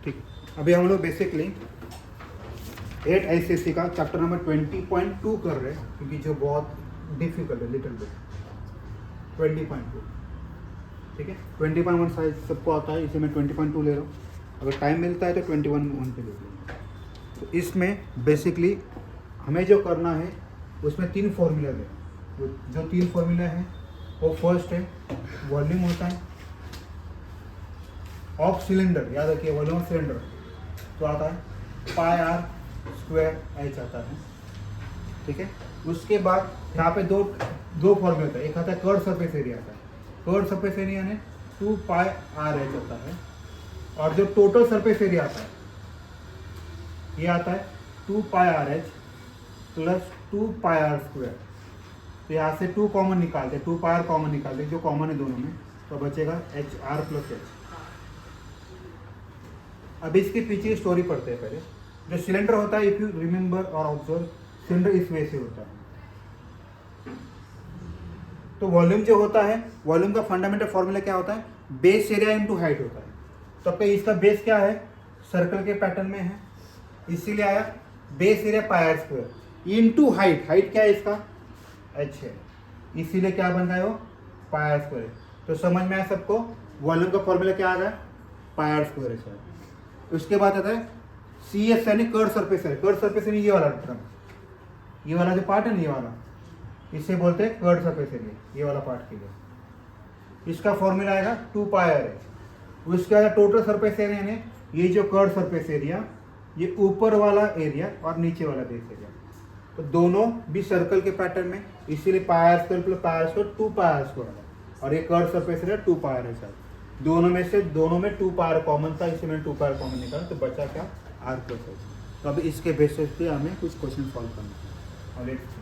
ठीक, अभी हम लोग बेसिकली 8 ICSE का चैप्टर नंबर 20.2 कर रहे हैं, क्योंकि जो बहुत डिफिकल्ट है लिटिल बिट। 20.2, ठीक है। 20.1 साइज सबको आता है, इसे मैं 20.2 ले रहा हूँ। अगर टाइम मिलता है तो 21.1 पे ले लूँगा। तो इसमें बेसिकली हमें जो करना है उसमें 3 फॉर्मूला है। जो 3 फॉर्मूला है वो फर्स्ट है वॉल्यूम होता है ऑफ सिलेंडर, याद रखिए वॉल्यूम ऑफ सिलेंडर तो आता है पाई आर स्क्वायर एच आता है, ठीक है। उसके बाद यहाँ पे दो फॉर्मूला होता है, एक आता है कर्व सरफेस एरिया आता है। कर्व सरफेस एरिया ने 2 पाई आर एच आता है, और जो टोटल सरफेस एरिया आता है ये आता है 2 pi R H plus 2 pi are square. तो यहाँ से 2 कॉमन निकालते, 2 पाई आर कॉमन निकालते, जो कॉमन है दोनों में, तो बचेगा एच आर प्लस एच। अब इसके पीछे स्टोरी पढ़ते हैं पहले। जो सिलेंडर होता है, इफ यू रिमेंबर और ऑब्जर्व, सिलेंडर इस वे से होता है। तो वॉल्यूम जो होता है, वॉल्यूम का फंडामेंटल फॉर्मूला क्या होता है? बेस एरिया इनटू हाइट होता है। तो आपका इसका बेस क्या है? सर्कल के पैटर्न में है, इसीलिए आया base area pi are square into height. Height क्या है इसका? एच है, इसीलिए क्या बन रहा है वो? पाई आर स्क्वायर। तो समझ में आया सबको? वॉल्यूम का फॉर्मूला क्या आ गया? पाई आर स्क्वायर है सर। उसके बाद आता है सी एस यानी कर्व सरफेस है। कर्व सरफेस यानी ये वाला टर्म, ये वाला जो पार्ट है ना, ये वाला, इसे बोलते हैं कर्व सरफेस एरिया, ये वाला पार्ट के लिए। इसका फॉर्मूला आएगा 2 पाई आर एच। उसके बाद टोटल सरफेस एरिया यानी ये जो कर्व सरफेस एरिया, ये ऊपर वाला एरिया और नीचे वाला बेस एरिया, तो दोनों भी सर्कल के पैटर्न में, इसीलिए pi are square plus pi are square 2 pi are square है। और ये curve surface area 2 pi are H है। दोनों में 2 पाई आर कॉमन था, इसलिए मैंने 2 पाई आर कॉमन निकाला, तो बचा क्या? R plus h. तो अभी इसके बेसिस पे हमें कुछ क्वेश्चन सॉल्व करना है। और लेट्स सी।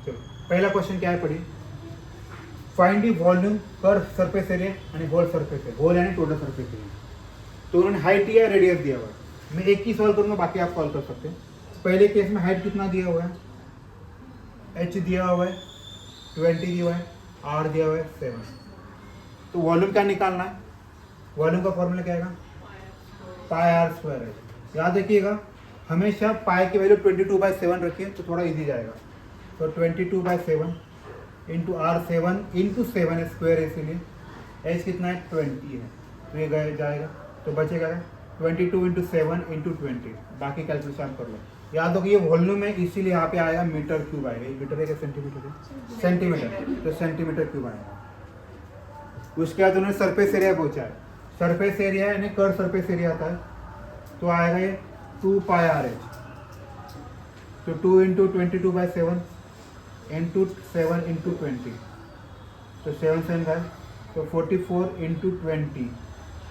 चलो, पहला क्वेश्चन क्या है, पढ़िए। Find the volume curve surface area यानी होल सरफेस एरिया, होल यानी टोटल सरफेस एरिया। तो उन्होंने हाइट दिया, रेडियस दिया हुआ है। मैं एक ही सॉल्व करूंगा, बाकी आप सॉल्व कर सकते हैं। पहले केस में हाइट कितना दिया हुआ है? एच दिया हुआ है 20 दिया हुआ है, आर दिया हुआ है 7। तो वॉल्यूम क्या निकालना है? वॉल्यूम का फॉर्मूला क्या आएगा? पाई आर स्क्वायर है। याद रखिएगा, हमेशा पाई की वैल्यू 22/7 रखिए, तो थोड़ा इजी जाएगा। तो 22/7 इंटू आर 7 इंटू 7 स्क्वायर, इसीलिए एच कितना है? 20 है, तो ये जाएगा, तो बचेगा 22 इंटू 7 इंटू 20। बाकी कैलकुलेशन आप कर लो। याद हो कि ये वॉल्यूम है, इसीलिए यहाँ पे आएगा मीटर क्यूब आएगा। ये मीटर है क्या सेंटीमीटर है? सेंटीमीटर, तो सेंटीमीटर क्यूब आएगा। उसके बाद उन्होंने सरफेस एरिया पूछा है। सरफेस एरिया यानी कर्व सरफेस एरिया आता है, तो आएगा ये 2 पाई आर एच। तो 2 इंटू 22/7 इंटू 7 इंटू 20, तो 7 7 है, तो 44 इंटू 20,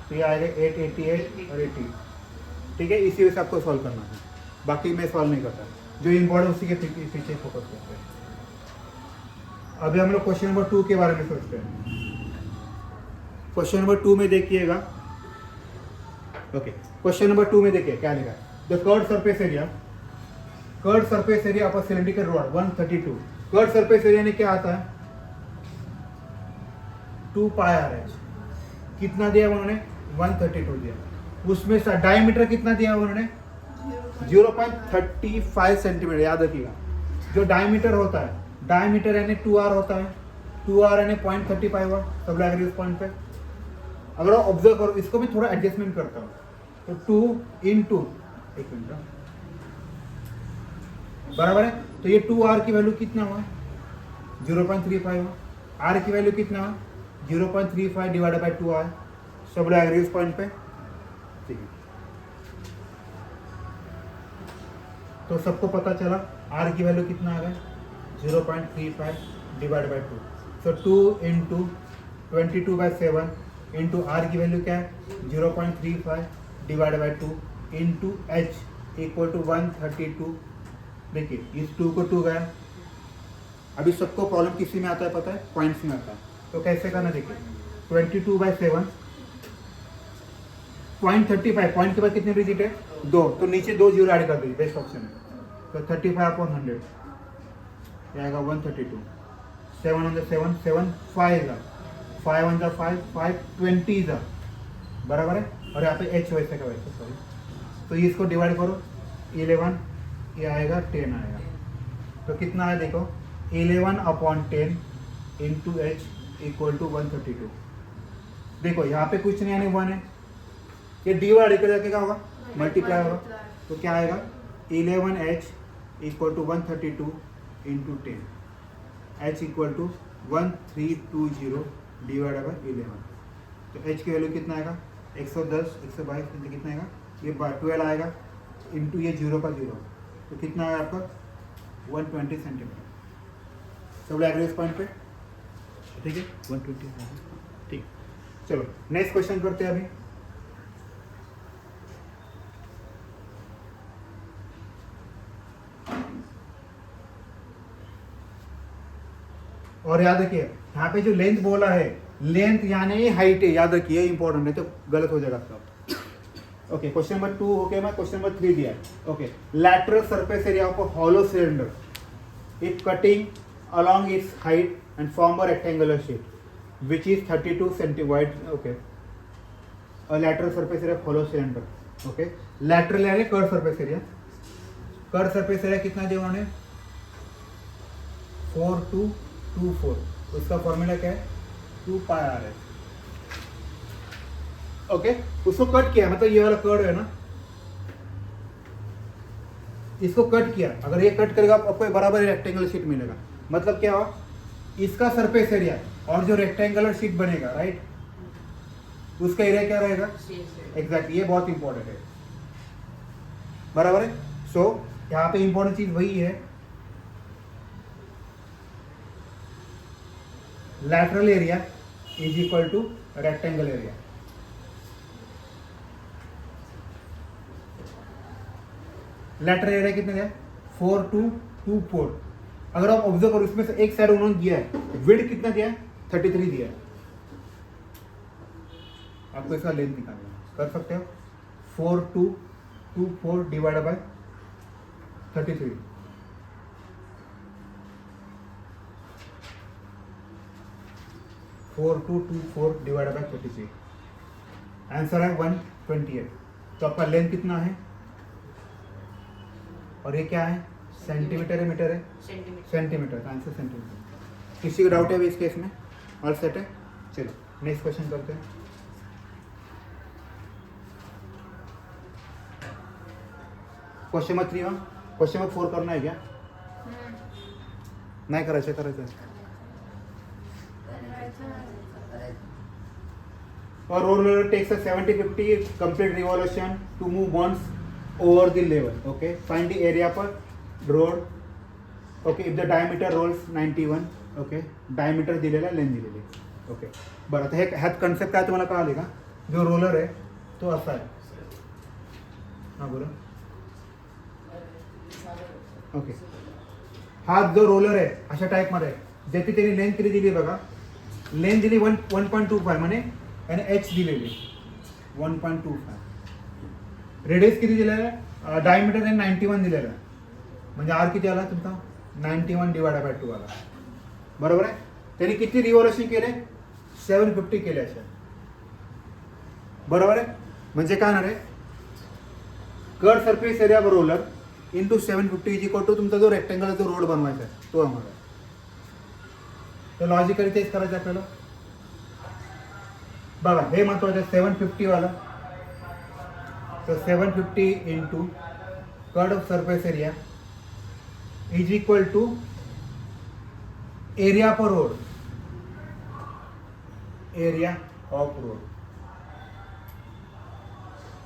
तो ये आएगा 888 और 80। ठीक है, इसी वजह से आपको सॉल्व करना है, बाकी मैं सॉल्व नहीं करता। जो इम्पोर्टेंट उसी के पीछे फोकस करते हैं। अभी हम लोग क्वेश्चन नंबर 2 के बारे में सोचते हैं। क्वेश्चन नंबर 2 में देखिएगा, ओके, क्वेश्चन नंबर 2 में देखिए क्या लिखा है। The curve surface area, curve surface area of a cylindrical rod 132। Curve surface area ने क्या आता है? 2 पाई आर एच। कितना दिया उन्होंने? 132 दिया। उसमें से डायमीटर कितना दिया उन्होंने? 0.35 सेंटीमीटर। याद रखिएगा, जो डायमीटर होता है, डायमीटर यानी 2r होता है, 2r यानी 0.35 हुआ। सब लग रही है उस पॉइंट पे। अगर आप ऑब्जर्व करो, इसको भी थोड़ा एडजस्टमेंट करता हूँ, तो 2 इंटू, एक मिनट बराबर है, तो ये 2r की वैल्यू कितना हुआ? 0.35 हुआ। r की वैल्यू कितना हुआ? 0.35 डिवाइडेड बाई 2r। सब लग रही है उस पॉइंट पे, ठीक है। तो सबको पता चला r की वैल्यू कितना आ गया? 0.35 divide by 2। So 2 into 22/7 into r की वैल्यू क्या है? 0.35 divide by 2 into h equal to 132। देखिए, इस 2 को 2 गया। अभी सबको प्रॉब्लम किसी में आता है पता है? पॉइंट्स में आता है। तो कैसे करना, देखिए 22/7 0.35, पॉइंट के बाद कितने डिजिट है? 2, तो नीचे 2 जीरो ऐड कर दीजिए, बेस्ट ऑप्शन है। तो 35/100 आएगा 132। 7 on the 7 7 5 जा 5 on the 5 5 20 जा बराबर है। और यहाँ पे h वैसे का वैसे सॉरी, तो इसको डिवाइड करो 11, ये आएगा 10 आएगा। तो कितना है देखो 11/10 इंटू h इक्वल टू 132। देखो यहाँ पे कुछ नहीं यानी 1 है, ये डिवाइड इधर जाके क्या होगा मल्टीप्लाई होगा, तो क्या आएगा 11h equal to 132 into 10, h equal to 1320 divide by 11। तो h की वैल्यू कितना आएगा 110 122 इंटू कितना आएगा ये 12 आएगा इंटू ये 0 का 0, तो कितना आएगा आपका 120 सेंटीमीटर। सब लोग एग्री इस पॉइंट पे, ठीक है 120। ठीक, चलो नेक्स्ट क्वेश्चन करते हैं अभी। और याद रखिए यहाँ पे जो लेंथ बोला है, लेंथ यानी हाइट है, याद रखिए इंपॉर्टेंट है, तो गलत हो जाएगा सब। ओके क्वेश्चन नंबर 2 ओके, मैं क्वेश्चन नंबर 3 दिया है। Okay lateral surface area of a hollow cylinder if cutting along its height and form a rectangular shape which is 32 cm wide. Okay, a lateral surface area of hollow cylinder. Okay, lateral area curved surface area, curve surface area कितना दिया उन्होंने 4224, उसका formula क्या है 2 pi are है। Okay उसको cut किया, मतलब ये वाला कर्व है ना, इसको कट किया, अगर ये कट करेगा आपको बराबर रेक्टेंगुलर शीट मिलेगा। मतलब क्या हुआ इसका सरफेस एरिया और जो रेक्टेंगुलर शीट बनेगा राइट, उसका एरिया क्या रहेगा एग्जैक्ट, ये बहुत इंपॉर्टेंट है बराबर है। सो यहाँ पे इंपॉर्टेंट चीज वही है, lateral area is equal to rectangle area। lateral area कितने दिया 4224, अगर आप ऑब्जर्व करो इसमें से एक साइड उन्होंने दिया है, विड्थ कितना दिया है 33 दिया है, आपको इसका लेंथ निकालना है, कर सकते हो 4224 divide by 33, divide by 33, answer है 128। तो आपका लेंथ कितना है और ये क्या है सेंटीमीटर है मीटर है सेंटीमीटर का आंसर सेंटीमीटर। किसी को डाउट है अभी इस केस में? ऑल सेट है, चलो नेक्स्ट क्वेश्चन करते हैं। क्वेश्चन नंबर 3 क्वेश्चन नंबर 4 करना है क्या? नाही करायचं और roller takes a 70-50 complete revolution to move once over the level. Okay, find the area per road. Okay, if the diameter rolls 91. Okay, diameter दिलेला लेंथ दिलेली. Okay, बरं आता हे ह्यात कन्सेप्ट काय तुम्हाला कळाले का? जो रोलर आहे तो असा आहे, हां बोला. ओके हा जो रोलर आहे अशा टाइप मध्ये ज्याची त्यांनी लेंथ किती दिली बघा, लेंथ दिली 1.25 म्हणे आणि एच दिलेली 1.25, रेडियस किती दिलेला आहे डायमीटर आहे 91 दिलेला आहे, म्हणजे आर किती आला तुमचा 91 डिवाइड बाय 2 आला बरोबर आहे. त्यांनी किती रिव्हॉल्यूशन केले 750 केले अशा बरोबर आहे. म्हणजे काय होणार आहे curve surface area of roller into 750 is equal to तुमचा जो रेक्टेंगल जो रोड बनवायचा आहे तो आम्हाला, तर लॉजिकली तेच करायचं आपल्याला बघा. हे महत्वाचं आहे 750 वाला, तर 750 into curve surface area is equal to area पर रोड, एरिया ऑफ रोड.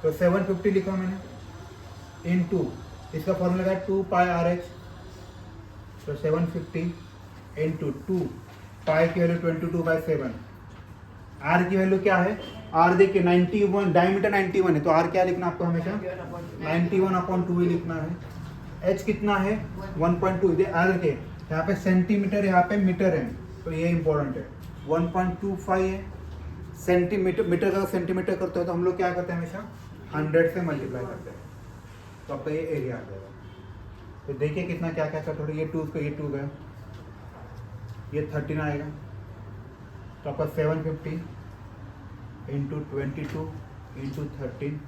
तो 750 लिखा मैंने इंटू इसका फॉर्मूला क्या है 2 पाई आर एच, तो 750 इंटू 2 पाई की वैल्यू 22/7, आर की वैल्यू क्या है आर देखिए 91, डायमीटर 91 है तो आर क्या लिखना आपको हमेशा 91/2 ही लिखना है. एच कितना है 1.2, आर देखिए यहाँ पे सेंटीमीटर यहाँ पे मीटर है तो ये इंपॉर्टेंट है 1.25 है सेंटीमीटर, मीटर का सेंटीमीटर करते हो तो हम लोग क्या करते हैं हमेशा 100 से मल्टीप्लाई करते हैं, तो आपका ये एरिया आ जाएगा. तो देखिए कितना क्या क्या करते हो, ये 2 का ये 2 गया ये 13 आएगा, तो आपका 750 इंटू 22 इंटू 13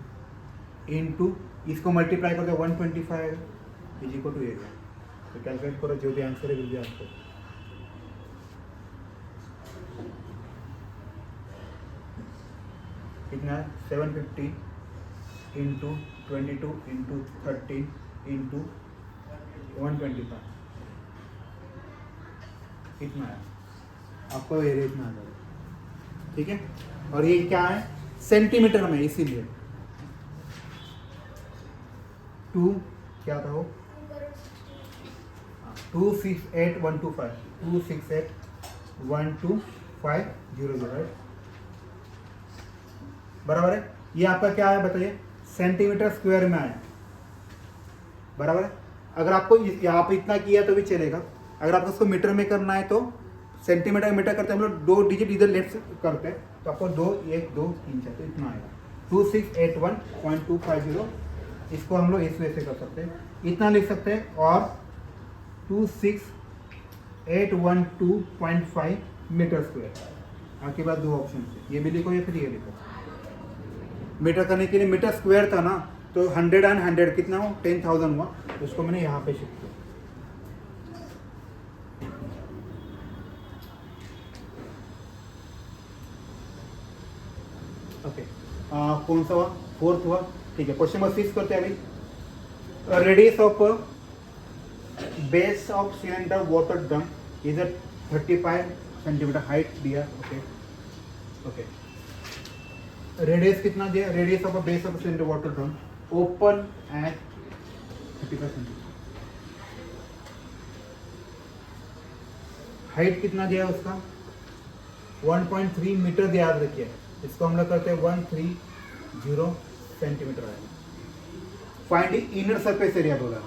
इंटू इसको मल्टीप्लाई करके 125 आएगा इज इक्वल टू एरिया। तो कैलकुलेट करो, जो भी आंसर है विल बी आंसर। कितना है 750 इंटू 22 इंटू 13 इंटू 125, इतना है आपको एरिया, इतना आ जाएगा। ठीक है, और ये क्या है सेंटीमीटर में, इसीलिए 2 क्या था वो 268,125 268,12500 बराबर है। ये आपका क्या है बताइए, सेंटीमीटर स्क्वायर में आया, बराबर है। अगर आपको यहाँ पे इतना किया तो भी चलेगा, अगर आपको उसको मीटर में करना है तो सेंटीमीटर मीटर करते हैं हम लोग, 2 डिजिट इधर लेफ्ट करते हैं तो आपको 2 1 2 3 4 तो इतना आएगा 2681.250। इसको हम लोग इस वे से कर सकते हैं, इतना लिख सकते हैं, और 26812.5 मीटर स्क्वायर। आपके पास 2 ऑप्शन है, ये भी लिखो या फिर ये लिखो। मीटर करने के लिए मीटर स्क्वायर था ना, तो 100 एंड 100 कितना हो 10,000 हुआ, तो उसको मैंने यहाँ पे शिफ्ट किया। ओके, कौन सा हुआ 4th हुआ। ठीक है, क्वेश्चन नंबर 6 करते हैं अभी। Radius of base of cylinder water drum is 35 centimetre, height दिया। ओके ओके, रेडियस कितना दिया, radius of base of cylinder water drum open at 35 centimetre. Height कितना दिया उसका 1.3 मीटर दिया, याद रखिए। इसको हम लोग करते हैं 130 सेंटीमीटर आएगा। फाइंड इनर सरफेस एरिया बोला,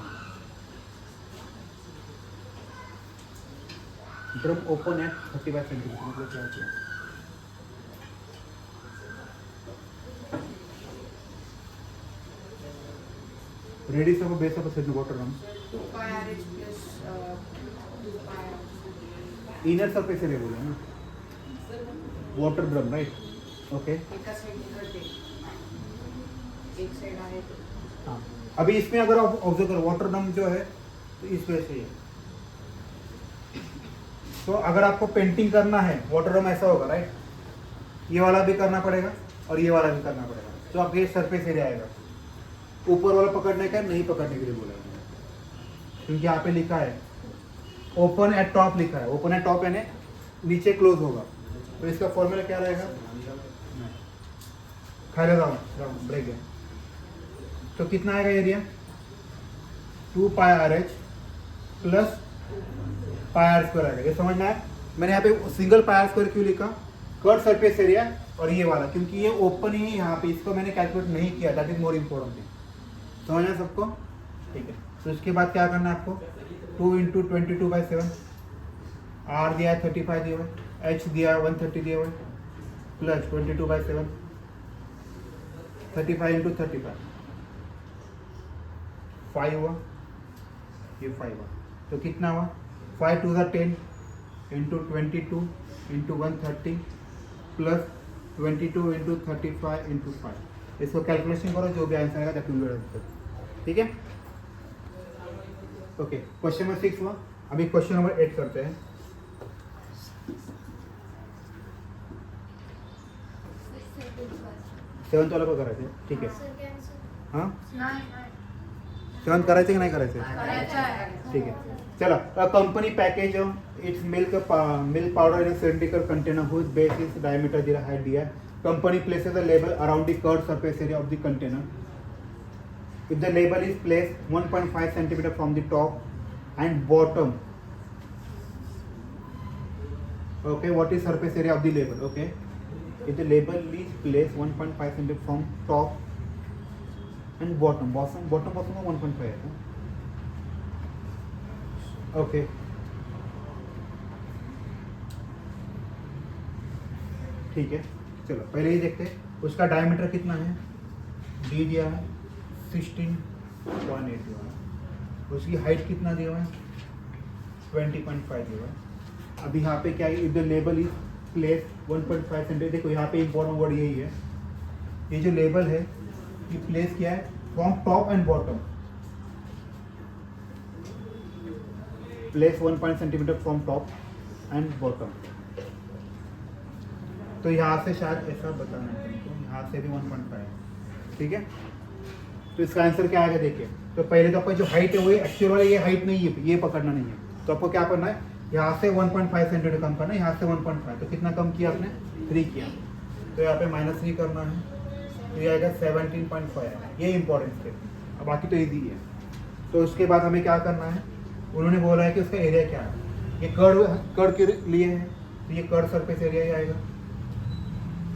ड्रम ओपन एट 35 सेंटीमीटर, मतलब क्या है radius of base of cylinder water drum, inner surface area बोला ना, वाटर ड्रम, राइट। ओके, हाँ, अभी इसमें अगर आप ऑब्जर्व करो वाटर ड्रम जो है तो इस वजह से है। तो अगर आपको पेंटिंग करना है वाटर ड्रम ऐसा होगा, राइट, ये वाला भी करना पड़ेगा और ये वाला भी करना पड़ेगा, तो आपके ये सरफेस एरिया आएगा। ऊपर वाला पकड़ने का नहीं पकड़ने के लिए बोला, क्योंकि यहाँ पे लिखा है ओपन एट टॉप लिखा है, ओपन एट टॉप यानी नीचे क्लोज होगा, तो इसका फॉर्मूला क्या रहेगा, खाली राउंड ब्रेक है। तो कितना आएगा area 2 pi R H plus pi are square आएगा। ये समझना है, मैंने यहाँ पे सिंगल पाई आर स्क्वायर क्यों लिखा, कर्व सरफेस एरिया और ये वाला, क्योंकि ये ओपन ही है यहाँ पे, इसको मैंने कैलकुलेट नहीं किया, that is more important thing. समझना सबको, ठीक है। तो इसके बाद क्या करना है आपको, 2 इंटू 22/7, आर दिया है 35 दिया हुआ, एच दिया है 130 दिया हुआ, प्लस 22/7, 35 इंटू 35, 5 हुआ, ये 5 हुआ, तो कितना हुआ 5 2 10 into 22 into 130 plus 22 into 35 into 5। इसको कैलकुलेशन करो, जो भी आंसर आएगा दैट विल बी आंसर। ठीक है, ओके। क्वेश्चन नंबर 6 हुआ, अभी क्वेश्चन नंबर 8 करते हैं। सेवंथ वाला को करायचं, ठीक आहे। हां, सेवंथ करायचं की नाही करायचं, ठीक आहे। चला, company package it's milk powder in cylindrical container whose base is diameter दिया, height दिया। Company places a label around the curved surface area of the container. If the label is placed 1.5 centimeter from the top and bottom, okay, what is surface area of the label? Okay, if the label is placed 1.5 centimeter from top and bottom 1.5 है, okay. ठीक है, चलो पहले ही देखते हैं उसका diameter कितना है, डी दिया है 16.8 दिया है, उसकी हाइट कितना दिया हुआ है 20.5 दिया हुआ है, अभी यहाँ पे क्या है, if the label is place 1.5 centimetre, देखो यहाँ पे इम्पोर्टेंट वर्ड यही है, ये जो लेबल है ये प्लेस क्या है, from top and bottom, place 1 centimetre from top and bottom. तो यहाँ से शायद ऐसा बताना है तुमको, यहाँ से भी 1.5, ठीक है। तो इसका आंसर क्या आएगा देखिए, तो पहले तो आपका जो हाइट है वो एक्चुअल वाला ये हाइट नहीं है, ये पकड़ना नहीं है, तो आपको क्या करना है, यहाँ से 1.5 सेंटीमीटर कम करना है, यहाँ से 1.5, तो कितना कम किया आपने, 3 किया, तो यहाँ पे -3 करना है, तो ये आएगा 17.5, ये इंपॉर्टेंट स्टेप। अब बाकी तो ईजी है। तो उसके बाद हमें क्या करना है, उन्होंने बोला है कि उसका एरिया क्या है, ये कर्व के लिए है, तो ये कर्व सरफेस एरिया ही आएगा,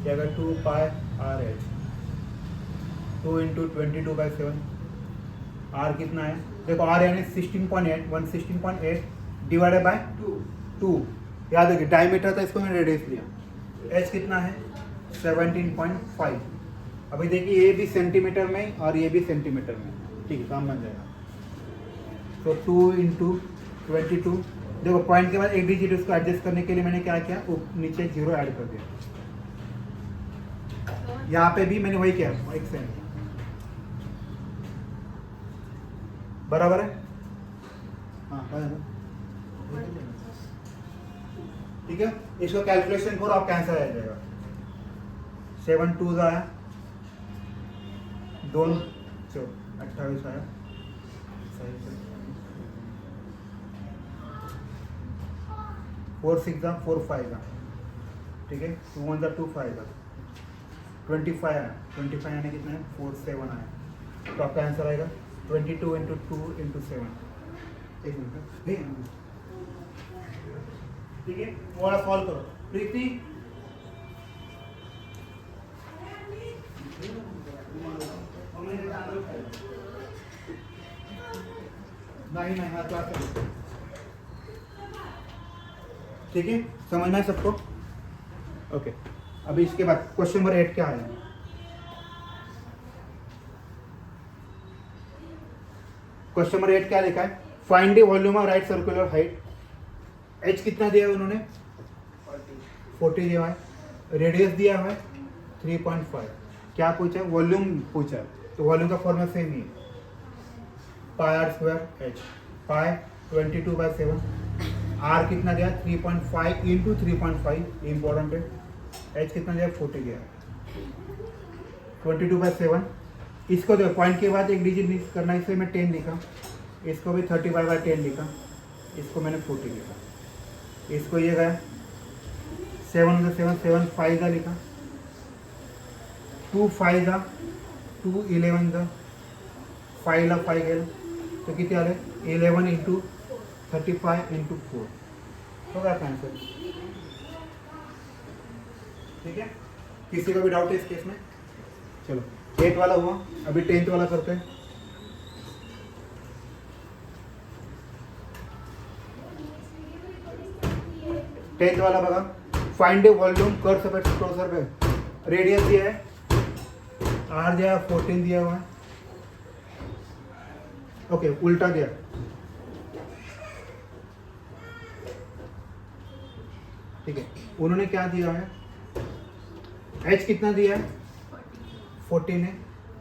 ये आएगा 2 pi R H, 2 into 22/7, R कितना है, देखो आर यानी 16.8, 116.8 डिवाइडेड बाय 2, याद रखिए डायमीटर था, इसको मैंने रेडियस लिया, एच कितना है 17.5। अभी देखिए ये भी सेंटीमीटर में और ये भी सेंटीमीटर में, ठीक है, काम बन जाएगा। तो 2 इंटू 22, देखो पॉइंट के बाद एक डिजिट उसको एडजस्ट करने के लिए मैंने क्या किया, नीचे 0 ऐड कर दिया, यहाँ पे भी मैंने वही किया, एक सेंट, बराबर है, हाँ बराबर, ठीक है। इसको कैलकुलेशन करो, आप कैंसर आ जाएगा, 7 2 आया, 2 28 आया, 4 6 4 5, ठीक है, 2 1 2 5, 25 आया, 25 यानी कितना है 4 7 आया, तो आपका आंसर आएगा 22 इंटू 2 इंटू 7, एक मिनट, ठीक है, वो वाला सॉल्व करो। प्रीति नहीं हाँ क्लास, ठीक है, समझना है सबको, ओके। अभी इसके बाद क्वेश्चन नंबर 8 क्या है, क्वेश्चन नंबर 8 क्या लिखा है, find the volume of right circular height, H कितना दिया है उन्होंने 40 दिया है, रेडियस दिया है 3.5, क्या पूछा है, वॉल्यूम पूछा है, तो वॉल्यूम का फॉर्मूला सेम ही है, pi are square H, pi 22/7, R कितना दिया 3.5 इंटू 3.5, इंपॉर्टेंट है, एच कितना दिया 40 दिया, 22/7, इसको देखो पॉइंट के बाद एक डिजिट मिक्स करना, इसलिए मैं 10 लिखा, इसको भी 35/10 लिखा, इसको मैंने 40 लिखा, इसको ये गया 7 7 7 5 लिखा, 2 5 2 11 5 5 गया, तो कितने आ रहे 11 इंटू 35 इंटू 4, होगा आंसर, ठीक है। किसी का भी डाउट है इस केस में, चलो 8 वाला हुआ, अभी 10th वाला करते हैं। टेंथ वाला बघा, find the volume curve surface closure पे, रेडियस दिया है, आर दिया है 14 दिया हुआ है, ओके उल्टा दिया, ठीक है, उन्होंने क्या दिया है, एच कितना दिया है 14 है,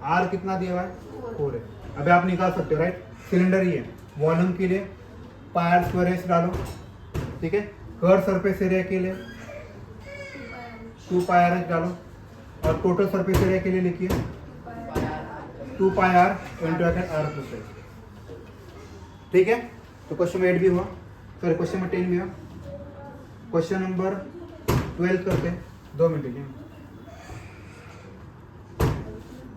आर कितना दिया हुआ है 4 है। अभी आप निकाल सकते हो, राइट, सिलेंडर ही है, वॉल्यूम के लिए पाई आर स्क्वायर एच डालो, ठीक है, कर्व सरफेस एरिया के लिए 2 पाई आर एच डालो, और टोटल सरफेस एरिया के लिए लिखिए 2 pi R into R plus H, ठीक है। तो क्वेश्चन नंबर 8 भी हुआ, सॉरी क्वेश्चन नंबर 10 भी हुआ, क्वेश्चन नंबर 12 करते हैं, 2 मिनट लीजिए।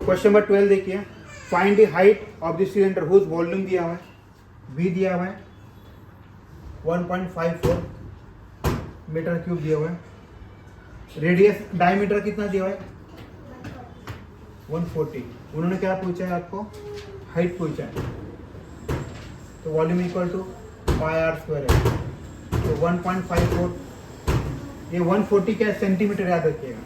क्वेश्चन नंबर 12 देखिए, find the height of the cylinder whose volume दिया हुआ है, बी दिया हुआ है 1.54 मीटर क्यूब दिया हुआ है, रेडियस डायमीटर कितना दिया हुआ है 140, उन्होंने क्या पूछा है आपको, हाइट पूछा है, तो volume equal to pi are square है, तो 1.54, ये 140 क्या सेंटीमीटर याद रखिएगा,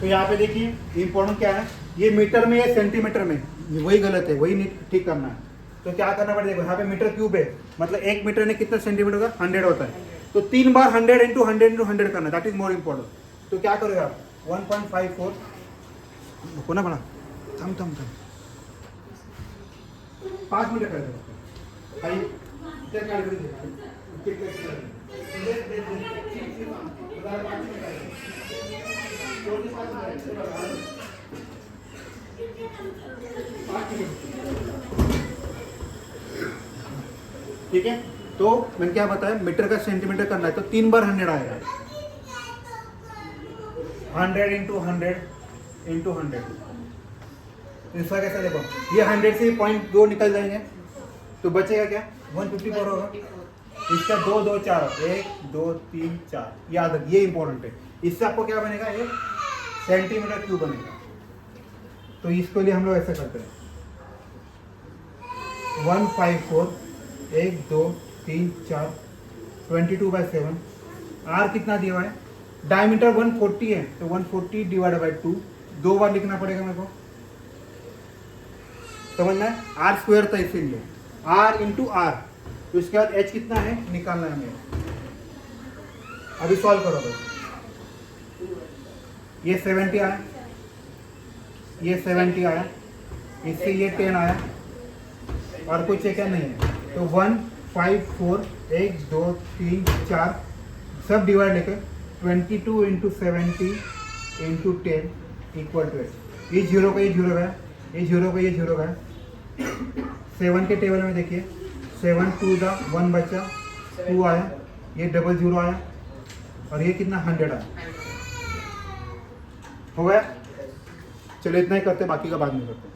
तो यहाँ पे देखिए इम्पोर्टेंट क्या है, ये मीटर में या सेंटीमीटर में, ये वही गलत है, वही ठीक करना है। तो क्या करना पड़ेगा, देखो यहाँ पे मीटर क्यूब है, मतलब 1 मीटर में कितना सेंटीमीटर होगा, 100 होता है। तो 3 बार 100 इंटू 100 करना, दैट इज मोर इम्पोर्टेंट। तो क्या करोगे आप, 1.54 को ना बड़ा थम 5 मीटर कर दो भाई, क्या कर ठीक है। तो मैंने क्या बताया, मीटर का सेंटीमीटर करना है तो 3 बार 100 आएगा, 100 इंटू 100 इंटू 100। इसका कैसे देखो, ये 100 से 0.2 निकल जाएंगे तो बचेगा क्या, 154 होगा। इसका 2 2 4, 1 2 3 4, याद रखिए ये इंपॉर्टेंट है। इससे आपको क्या बनेगा, ये सेंटीमीटर क्यूब बनेगा। तो इसके लिए हम लोग ऐसा करते हैं, 154 1 2 3 4 22/7। आर कितना दिया हुआ है, डायमीटर 140 है तो 140 डिवाइड बाई 2, 2 बार लिखना पड़ेगा मेरे को, समझना है। आर स्क्वायर था इसीलिए, आर इंटू आर। तो इसके बाद एच कितना है निकालना है हमें। अभी सॉल्व करो बस, ये 70 आया, ये 70 आया, इससे ये 10 आया और कुछ है क्या, नहीं है। तो 1 5 4 1 2 3 4 सब डिवाइड लेकर 22 इंटू 70 इंटू 10 इक्वल टू 8। ये जीरो का ये जीरो का, ये जीरो का ये जीरो का। 7 के टेबल में देखिए, 7 2 दा 1 बचा, 2 आया, ये डबल जीरो आया और ये कितना 100 आया। हो गया, चलो इतना ही करते, बाकी का बाद में करते हैं।